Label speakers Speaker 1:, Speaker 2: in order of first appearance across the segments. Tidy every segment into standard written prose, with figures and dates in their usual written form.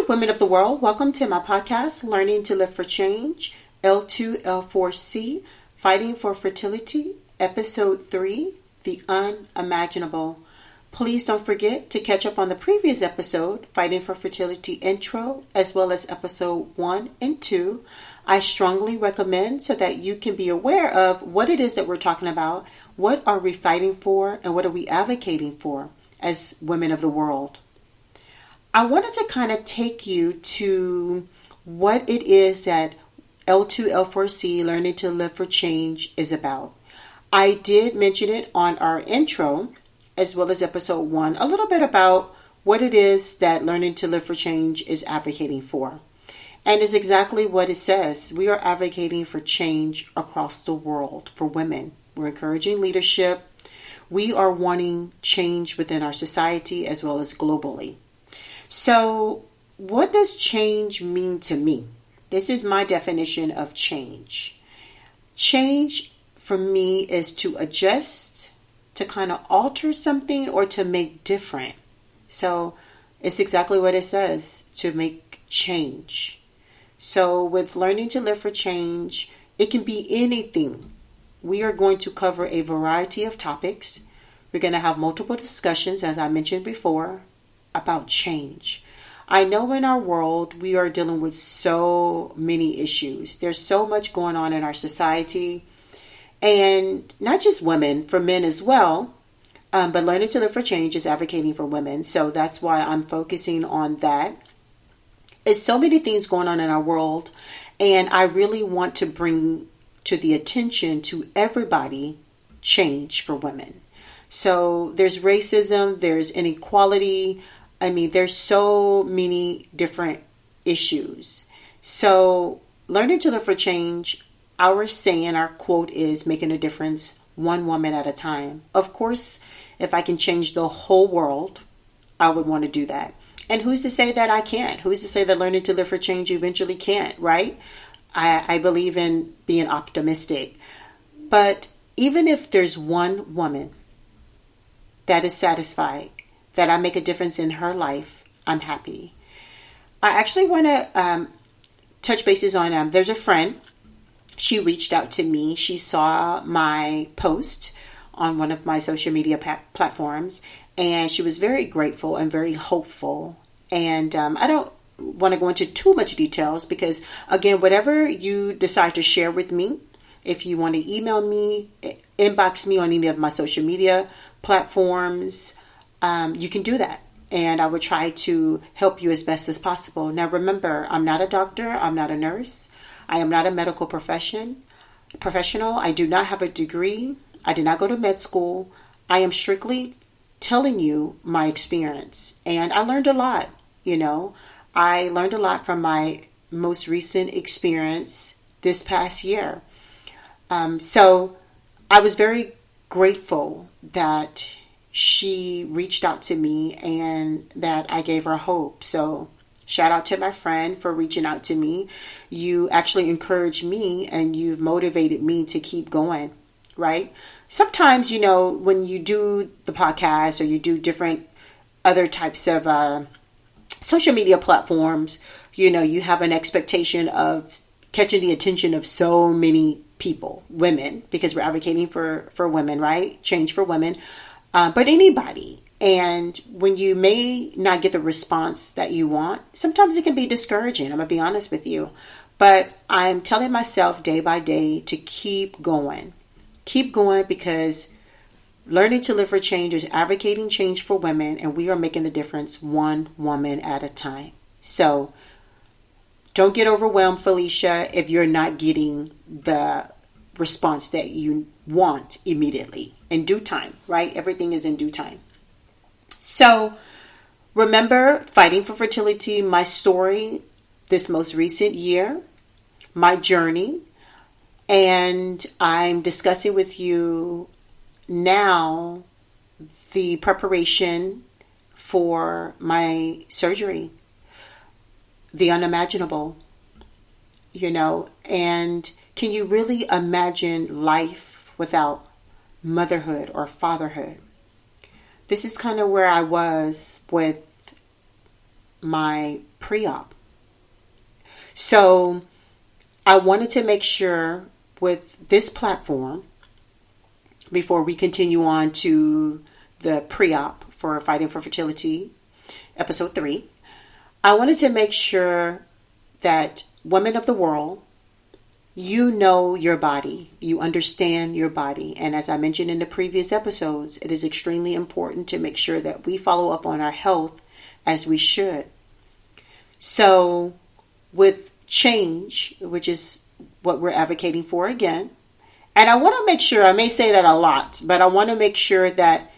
Speaker 1: women of the world. Welcome to my podcast, Learning to Live for Change, L2, L4C, Fighting for Fertility, Episode 3, The Unimaginable. Please don't forget to catch up on the previous episode, Fighting for Fertility Intro, as well as Episode 1 and 2. I strongly recommend so that you can be aware of what it is that we're talking about, what are we fighting for, and what are we advocating for as women of the world. I wanted to kind of take you to what it is that L2, L4C, Learning to Live for Change is about. I did mention it on our intro, as well as episode 1, a little bit about what it is that Learning to Live for Change is advocating for. And it's exactly what it says. We are advocating for change across the world for women. We're encouraging leadership. We are wanting change within our society as well as globally. So, what does change mean to me? This is my definition of change. Change for me is to adjust, to kind of alter something, or to make different. So, it's exactly what it says, to make change. So, with Learning to Live for Change, it can be anything. We are going to cover a variety of topics. We're going to have multiple discussions, as I mentioned before, about change. I know in our world we are dealing with so many issues. There's so much going on in our society, and not just women, for men as well. But Learning to Live for Change is advocating for women, so that's why I'm focusing on that. There's so many things going on in our world, and I really want to bring to the attention to everybody change for women. So there's racism, there's inequality. There's so many different issues. So Learning to Live for Change, our saying, our quote is making a difference one woman at a time. Of course, if I can change the whole world, I would want to do that. And who's to say that I can't? Who's to say that Learning to Live for Change eventually can't, right? I believe in being optimistic. But even if there's one woman that is satisfied, that I make a difference in her life, I'm happy. I actually want to touch bases on, there's a friend. She reached out to me. She saw my post on one of my social media platforms, and she was very grateful and very hopeful. And I don't want to go into too much details because, again, whatever you decide to share with me, if you want to email me, inbox me on any of my social media platforms, you can do that. And I would try to help you as best as possible. Now, remember, I'm not a doctor. I'm not a nurse. I am not a medical professional. I do not have a degree. I did not go to med school. I am strictly telling you my experience. And I learned a lot, I learned a lot from my most recent experience this past year. So I was very grateful that she reached out to me and that I gave her hope. So shout out to my friend for reaching out to me. You actually encouraged me and you've motivated me to keep going, right? Sometimes, when you do the podcast or you do different other types of social media platforms, you have an expectation of catching the attention of so many people, women, because we're advocating for women, right? Change for women. But anybody. And when you may not get the response that you want, sometimes it can be discouraging. I'm going to be honest with you. But I'm telling myself day by day to keep going. Keep going, because Learning to Live for Change is advocating change for women, and we are making a difference one woman at a time. So don't get overwhelmed, Felicia, if you're not getting the response that you want immediately. In due time, right? Everything is in due time. So remember, Fighting for Fertility, my story this most recent year, my journey, and I'm discussing with you now the preparation for my surgery, the unimaginable, and can you really imagine life without motherhood or fatherhood? This is kind of where I was with my pre-op. So I wanted to make sure with this platform, before we continue on to the pre-op for Fighting for Fertility, episode 3, I wanted to make sure that women of the world, you know your body, you understand your body. And as I mentioned in the previous episodes, it is extremely important to make sure that we follow up on our health as we should. So with change, which is what we're advocating for again, and I want to make sure, I may say that a lot, but I want to make sure that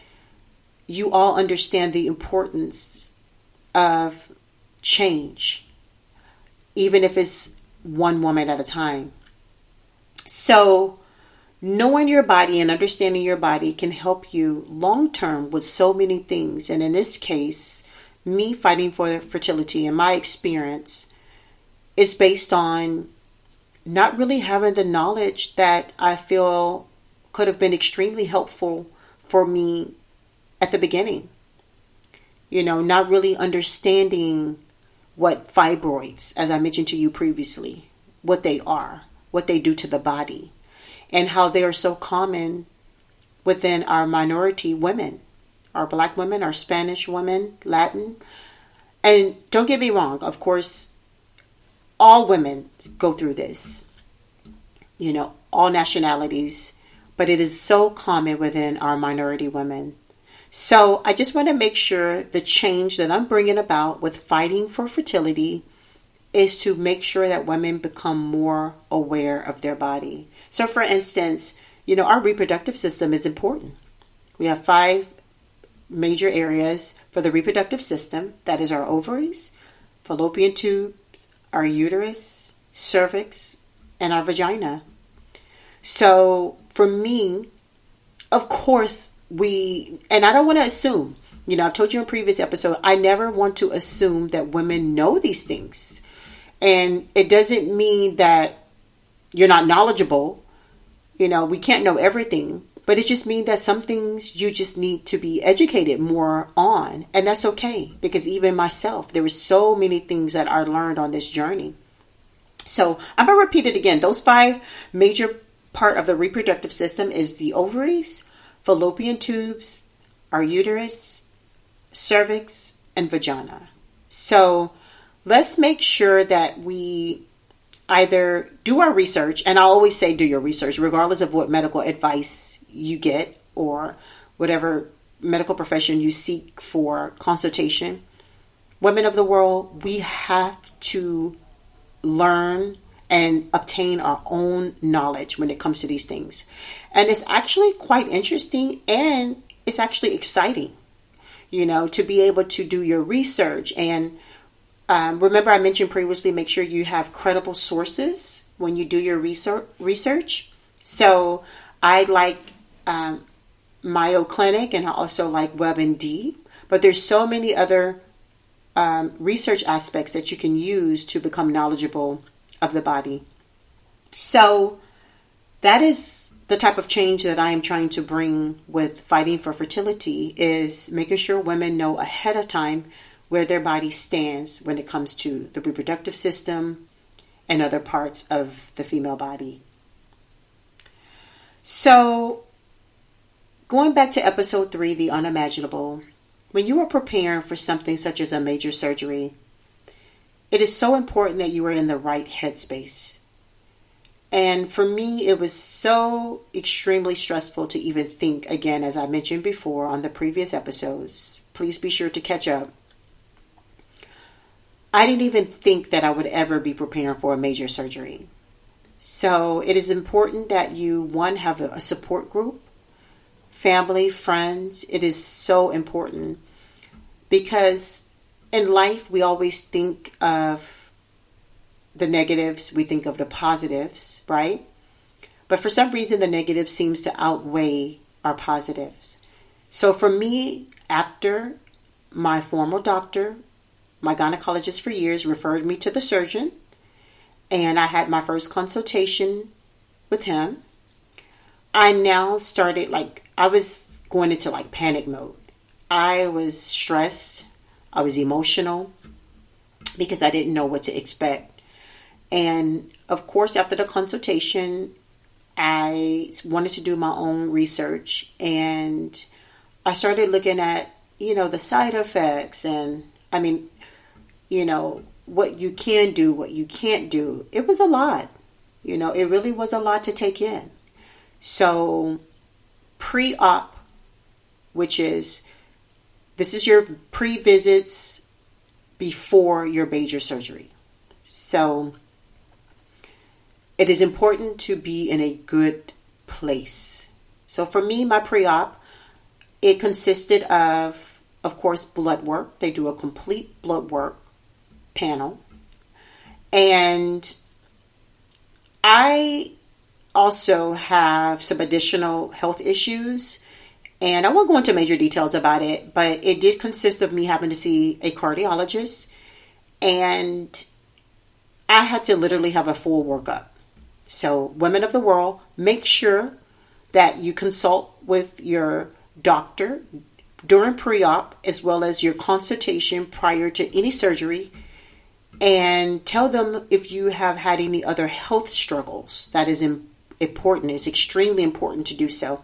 Speaker 1: you all understand the importance of change, even if it's one woman at a time. So knowing your body and understanding your body can help you long term with so many things. And in this case, me fighting for fertility and my experience is based on not really having the knowledge that I feel could have been extremely helpful for me at the beginning. You know, not really understanding what fibroids, as I mentioned to you previously, what they are, what they do to the body, and how they are so common within our minority women, our Black women, our Spanish women, Latin. And don't get me wrong, of course, all women go through this, you know, all nationalities, but it is so common within our minority women. So I just want to make sure the change that I'm bringing about with Fighting for Fertility is to make sure that women become more aware of their body. So for instance, you know, our reproductive system is important. We have 5 major areas for the reproductive system. That is our ovaries, fallopian tubes, our uterus, cervix, and our vagina. So for me, of course, and I don't want to assume, you know, I've told you in previous episode, I never want to assume that women know these things. And it doesn't mean that you're not knowledgeable. You know, we can't know everything, but it just means that some things you just need to be educated more on. And that's okay, because even myself, there were so many things that I learned on this journey. So I'm going to repeat it again. Those 5 major part of the reproductive system is the ovaries, fallopian tubes, our uterus, cervix, and vagina. So let's make sure that we either do our research, and I always say do your research, regardless of what medical advice you get or whatever medical profession you seek for consultation. Women of the world, we have to learn and obtain our own knowledge when it comes to these things. And it's actually quite interesting, and it's actually exciting, you know, to be able to do your research. And remember, I mentioned previously, make sure you have credible sources when you do your research. So I like Mayo Clinic, and I also like WebMD. But there's so many other research aspects that you can use to become knowledgeable of the body. So that is the type of change that I am trying to bring with Fighting for Fertility, is making sure women know ahead of time where their body stands when it comes to the reproductive system and other parts of the female body. So going back to episode 3, the unimaginable, when you are preparing for something such as a major surgery, it is so important that you are in the right headspace. And for me, it was so extremely stressful to even think, again, as I mentioned before on the previous episodes. Please be sure to catch up. I didn't even think that I would ever be preparing for a major surgery. So it is important that you, one, have a support group, family, friends. It is so important because in life, we always think of the negatives. We think of the positives, right? But for some reason, the negative seems to outweigh our positives. So for me, after my former doctor, my gynecologist for years, referred me to the surgeon, and I had my first consultation with him, I now started, I was going into panic mode. I was stressed. I was emotional. because I didn't know what to expect. And of course, after the consultation, I wanted to do my own research, and I started looking at, the side effects, and what you can do, what you can't do. It was a lot. It really was a lot to take in. So pre-op, which is, this is your pre-visits before your major surgery. So it is important to be in a good place. So for me, my pre-op, it consisted of course, blood work. They do a complete blood work panel. And I also have some additional health issues. And I won't go into major details about it, but it did consist of me having to see a cardiologist. And I had to literally have a full workup. So, women of the world, make sure that you consult with your doctor during pre-op, as well as your consultation prior to any surgery, and tell them if you have had any other health struggles. That is important. It's extremely important to do so.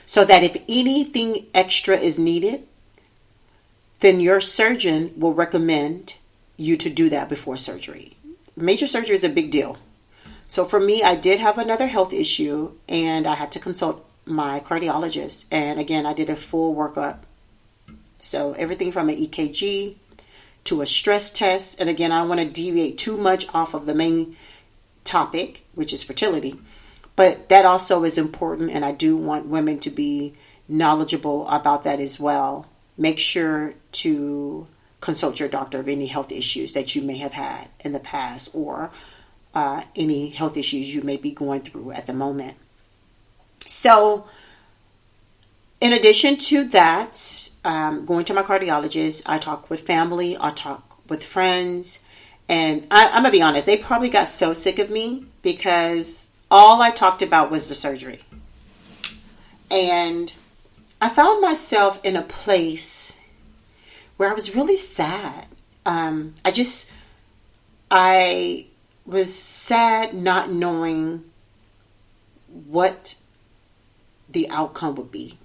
Speaker 1: So that if anything extra is needed, then your surgeon will recommend you to do that before surgery. Major surgery is a big deal. So for me, I did have another health issue, and I had to consult my cardiologist. And again, I did a full workup. So everything from an EKG to a stress test. And again, I don't want to deviate too much off of the main topic, which is fertility. But that also is important, and I do want women to be knowledgeable about that as well. Make sure to consult your doctor of any health issues that you may have had in the past, or any health issues you may be going through at the moment. So, in addition to that, going to my cardiologist, I talk with family, I talk with friends, and I'm going to be honest, they probably got so sick of me because all I talked about was the surgery. And I found myself in a place where I was really sad. I was sad not knowing what the outcome would be.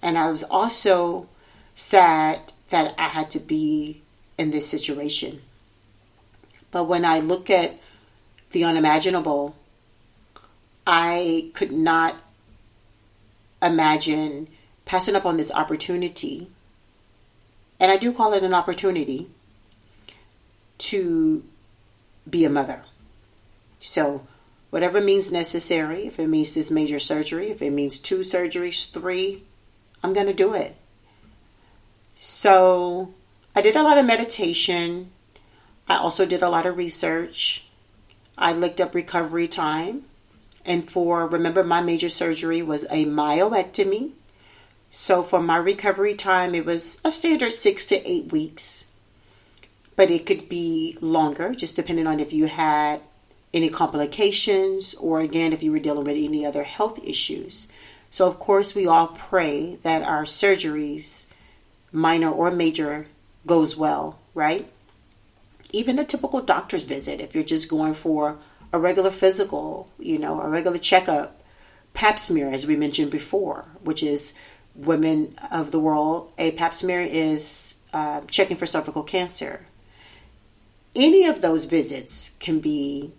Speaker 1: And I was also sad that I had to be in this situation. But when I look at the unimaginable, I could not imagine passing up on this opportunity, and I do call it an opportunity, to be a mother. So whatever means necessary, if it means this major surgery, if it means 2 surgeries, 3, I'm going to do it. So I did a lot of meditation. I also did a lot of research. I looked up recovery time. And remember, my major surgery was a myomectomy. So for my recovery time, it was a standard 6 to 8 weeks. But it could be longer, just depending on if you had any complications, or again, if you were dealing with any other health issues. So of course, we all pray that our surgeries, minor or major, goes well, right? Even a typical doctor's visit, if you're just going for a regular physical, a regular checkup, pap smear, as we mentioned before, which is, women of the world, a pap smear is checking for cervical cancer. Any of those visits can be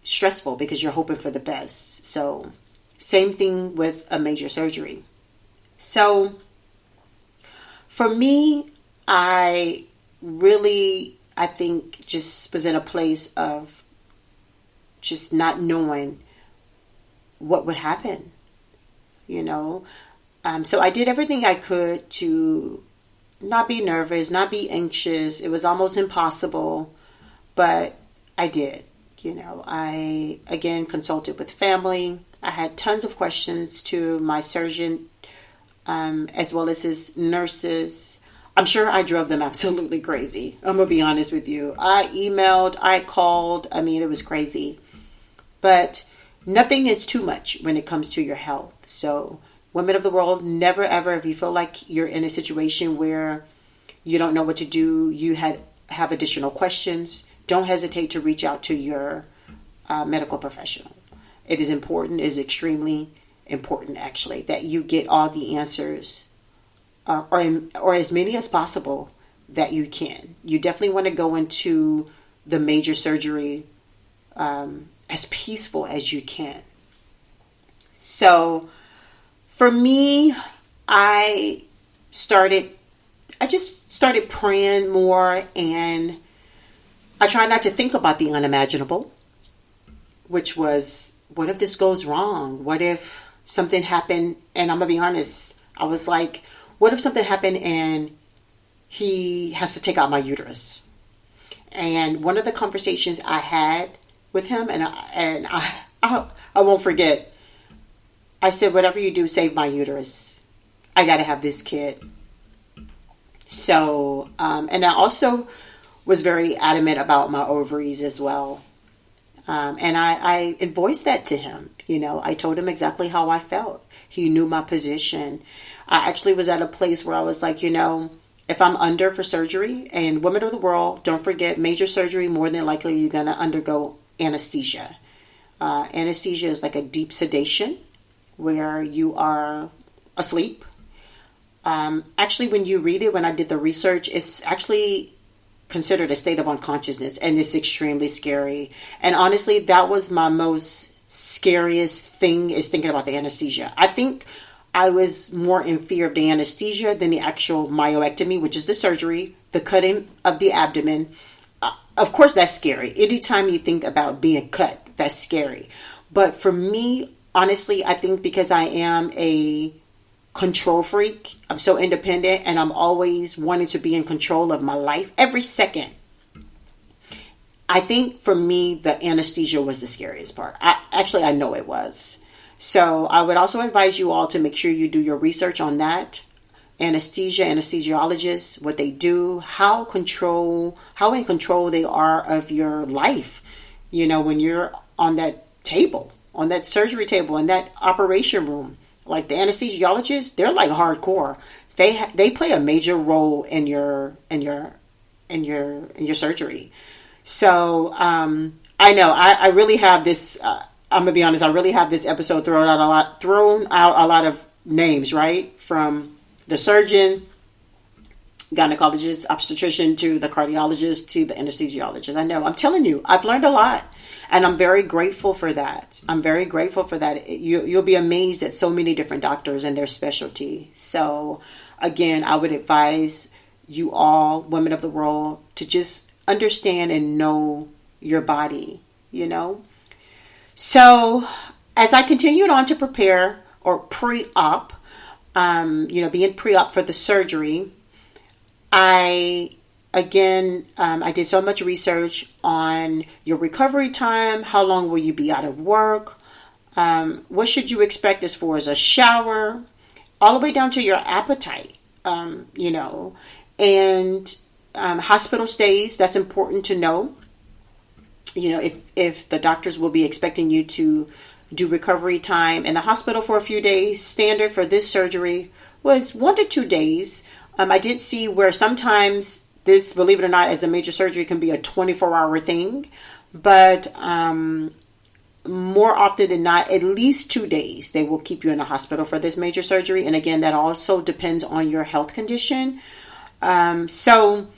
Speaker 1: stressful because you're hoping for the best. So same thing with a major surgery. So for me, I think just was in a place of just not knowing what would happen, So I did everything I could to not be nervous, not be anxious. It was almost impossible, but I did. I, again, consulted with family. I had tons of questions to my surgeon, as well as his nurses. I'm sure I drove them absolutely crazy. I'm going to be honest with you. I emailed, I called. It was crazy. But nothing is too much when it comes to your health. So women of the world, never ever, if you feel like you're in a situation where you don't know what to do, you had have additional questions, don't hesitate to reach out to your medical professional. It is important, it is extremely important actually, that you get all the answers or as many as possible that you can. You definitely want to go into the major surgery as peaceful as you can. So for me, I just started praying more, and I try not to think about the unimaginable, which was, what if this goes wrong? What if something happened? And I'm going to be honest, I was like, what if something happened and he has to take out my uterus? And one of the conversations I had with him, and I won't forget, I said, whatever you do, save my uterus. I got to have this kid. So, and I also was very adamant about my ovaries as well. And I voiced that to him. I told him exactly how I felt. He knew my position. I actually was at a place where I was like, if I'm under for surgery, and women of the world, don't forget, major surgery, more than likely you're going to undergo anesthesia. Anesthesia is like a deep sedation where you are asleep. Actually, when you read it, when I did the research, it's actually considered a state of unconsciousness, and it's extremely scary. And honestly, that was my most scariest thing, is thinking about the anesthesia. I think I was more in fear of the anesthesia than the actual myomectomy, which is the surgery, the cutting of the abdomen. Of course, that's scary. Anytime you think about being cut, that's scary. But for me, honestly, I think because I am a control freak, I'm so independent, and I'm always wanting to be in control of my life every second. I think for me, the anesthesia was the scariest part. I know it was. So I would also advise you all to make sure you do your research on that. Anesthesia, anesthesiologists, what they do, how in control they are of your life. When you're on that table, on that surgery table, in that operation room, like the anesthesiologists, they're like hardcore. They play a major role in your surgery. So I know I really have this. I'm gonna be honest. I really have this episode thrown out a lot of names, right? From the surgeon, gynecologist, obstetrician, to the cardiologist, to the anesthesiologist. I know. I'm telling you, I've learned a lot. And I'm very grateful for that. You'll be amazed at so many different doctors and their specialty. So again, I would advise you all, women of the world, to just understand and know your body, So as I continued on to prepare, or pre-op, being pre-op for the surgery, I did so much research on your recovery time. How long will you be out of work? What should you expect as far as a shower? All the way down to your appetite, and hospital stays. That's important to know. If the doctors will be expecting you to do recovery time in the hospital for a few days. Standard for this surgery was 1 to 2 days. I did see where sometimes this, believe it or not, as a major surgery can be a 24-hour thing. But more often than not, at least 2 days, they will keep you in the hospital for this major surgery. And again, that also depends on your health condition. So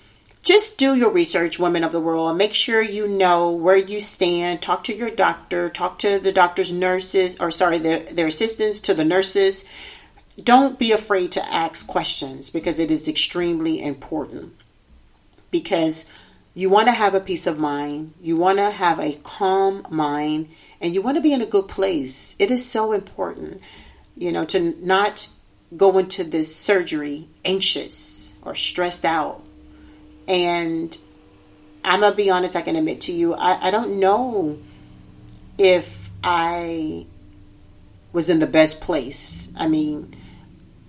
Speaker 1: just do your research, women of the world. Make sure you know where you stand. Talk to your doctor. Talk to the doctor's nurses, their assistants, to the nurses. Don't be afraid to ask questions, because it is extremely important. Because you want to have a peace of mind. You want to have a calm mind. And you want to be in a good place. It is so important, to not go into this surgery anxious or stressed out. And I'm going to be honest, I can admit to you, I don't know if I was in the best place. I mean,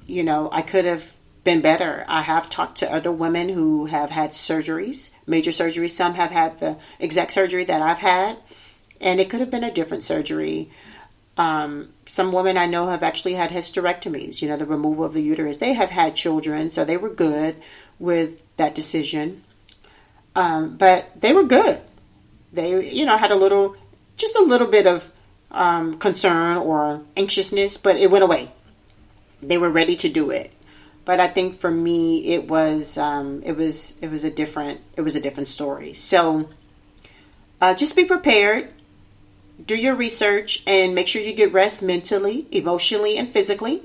Speaker 1: I could have been better. I have talked to other women who have had surgeries, major surgeries. Some have had the exact surgery that I've had, and it could have been a different surgery. Some women I know have actually had hysterectomies, the removal of the uterus. They have had children, so they were good with that decision. But they were good. They, had just a little bit of concern or anxiousness, but it went away. They were ready to do it. But I think for me, it was a different story. So just be prepared, do your research, and make sure you get rest mentally, emotionally, and physically.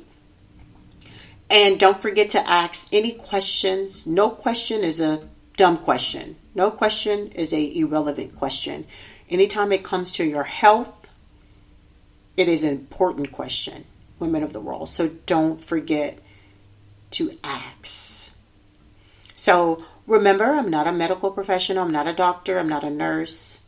Speaker 1: And don't forget to ask any questions. No question is a dumb question. No question is a irrelevant question. Anytime it comes to your health, it is an important question, women of the world. So don't forget to ask. So remember, I'm not a medical professional. I'm not a doctor. I'm not a nurse.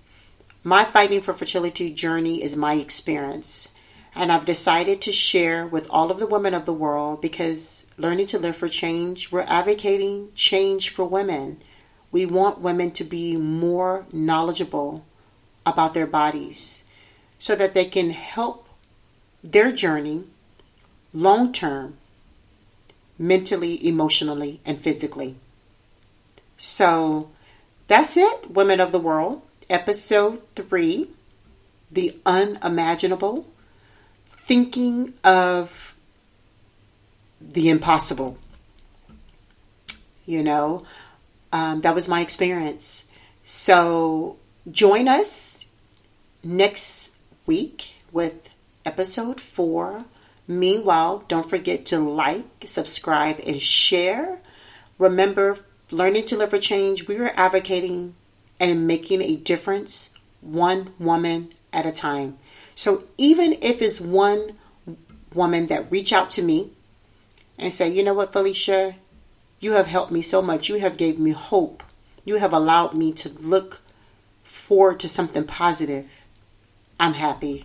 Speaker 1: My fighting for fertility journey is my experience. And I've decided to share with all of the women of the world because learning to live for change, we're advocating change for women. We want women to be more knowledgeable about their bodies so that they can help their journey long term, mentally, emotionally, and physically. So that's it, women of the world. Episode 3, The Unimaginable. Thinking of the impossible. That was my experience. So join us next week with episode 4. Meanwhile, don't forget to like, subscribe, and share. Remember, learning to live for change, we are advocating and making a difference one woman at a time. So even if it's one woman that reach out to me and say, you know what, Felicia, you have helped me so much. You have gave me hope. You have allowed me to look forward to something positive. I'm happy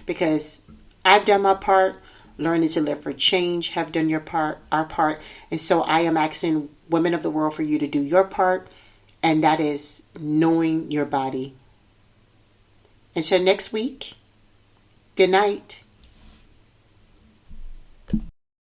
Speaker 1: because I've done my part. Learning to live for change have done our part. And so I am asking women of the world for you to do your part. And that is knowing your body. Until next week. Good night.